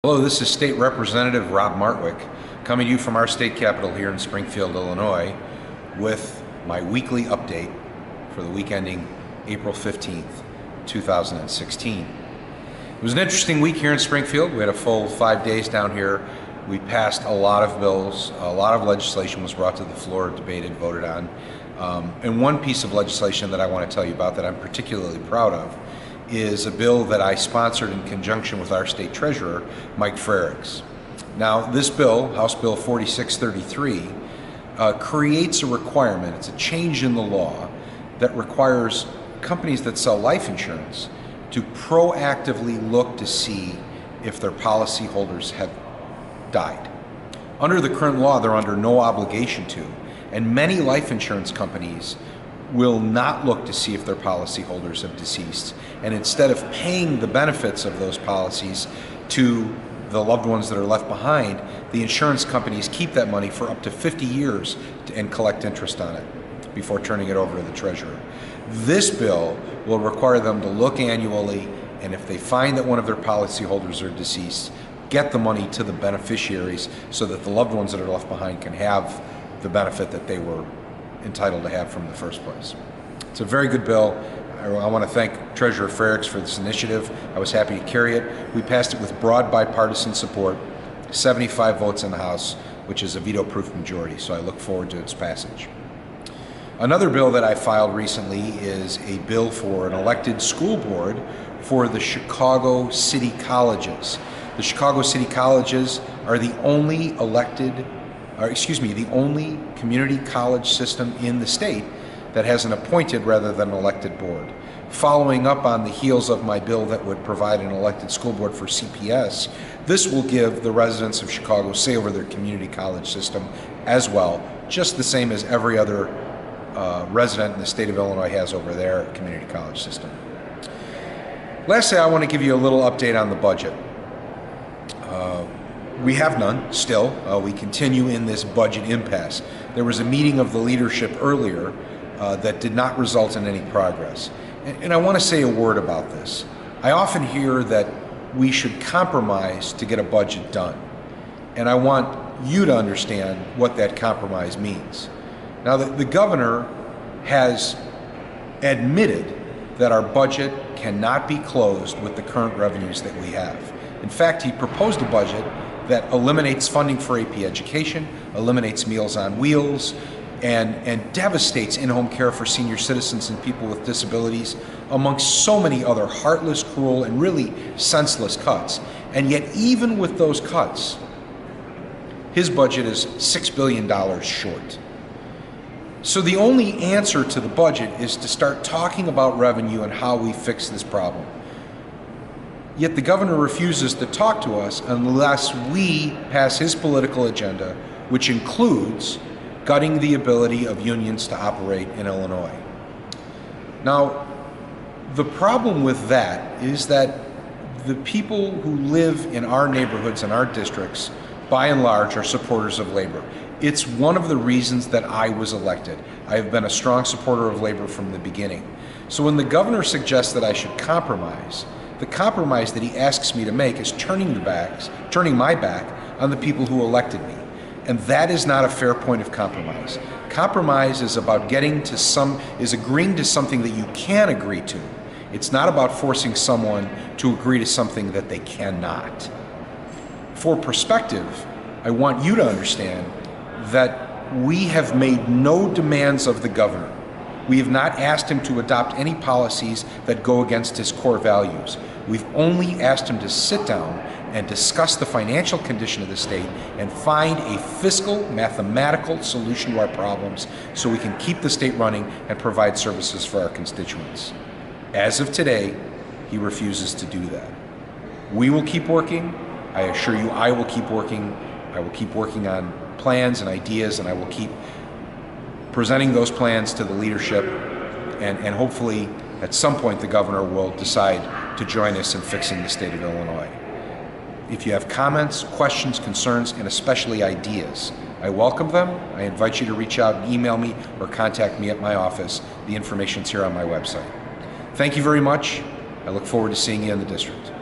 Hello, this is State Representative Rob Martwick coming to you from our state capitol here in Springfield, Illinois with my weekly update for the week ending April 15th, 2016. It was an interesting week here in Springfield. We had a full 5 days down here. We passed a lot of bills. A lot of legislation was brought to the floor, debated, voted on. And one piece of legislation that I want to tell you about that I'm particularly proud of is a bill that I sponsored in conjunction with our state treasurer, Mike Frericks. Now, this bill, House Bill 4633, creates a requirement, it's a change in the law that requires companies that sell life insurance to proactively look to see if their policyholders have died. Under the current law, they're under no obligation to, and many life insurance companies will not look to see if their policyholders have deceased, and instead of paying the benefits of those policies to the loved ones that are left behind, the insurance companies keep that money for up to 50 years and collect interest on it before turning it over to the treasurer. This bill will require them to look annually, and if they find that one of their policyholders are deceased, get the money to the beneficiaries so that the loved ones that are left behind can have the benefit that they were entitled to have from the first place. It's a very good bill. I want to thank Treasurer Frericks for this initiative. I was happy to carry it. We passed it with broad bipartisan support, 75 votes in the House, which is a veto-proof majority, so I look forward to its passage. Another bill that I filed recently is a bill for an elected school board for the Chicago City Colleges. The Chicago City Colleges are the only the only community college system in the state that has an appointed rather than an elected board. Following up on the heels of my bill that would provide an elected school board for CPS, this will give the residents of Chicago say over their community college system as well, just the same as every other resident in the state of Illinois has over their community college system. Lastly, I want to give you a little update on the budget. We have none still. We continue in this budget impasse. There was a meeting of the leadership earlier that did not result in any progress. And I want to say a word about this. I often hear that we should compromise to get a budget done. And I want you to understand what that compromise means. Now, the governor has admitted that our budget cannot be closed with the current revenues that we have. In fact, he proposed a budget that eliminates funding for AP education, eliminates Meals on Wheels, and devastates in-home care for senior citizens and people with disabilities, amongst so many other heartless, cruel, and really senseless cuts. And yet, even with those cuts, his budget is $6 billion short. So the only answer to the budget is to start talking about revenue and how we fix this problem. Yet the governor refuses to talk to us unless we pass his political agenda, which includes gutting the ability of unions to operate in Illinois. Now, the problem with that is that the people who live in our neighborhoods and our districts, by and large, are supporters of labor. It's one of the reasons that I was elected. I have been a strong supporter of labor from the beginning. So when the governor suggests that I should compromise, the compromise that he asks me to make is turning my back on the people who elected me. And that is not a fair point of compromise. Compromise is about agreeing to something that you can agree to. It's not about forcing someone to agree to something that they cannot. For perspective, I want you to understand that we have made no demands of the governor. We have not asked him to adopt any policies that go against his core values. We've only asked him to sit down and discuss the financial condition of the state and find a fiscal, mathematical solution to our problems so we can keep the state running and provide services for our constituents. As of today, he refuses to do that. We will keep working. I assure you, I will keep working. I will keep working on plans and ideas, and I will keep presenting those plans to the leadership, and hopefully at some point the governor will decide to join us in fixing the state of Illinois. If you have comments, questions, concerns, and especially ideas, I welcome them. I invite you to reach out and email me or contact me at my office. The information's here on my website. Thank you very much. I look forward to seeing you in the district.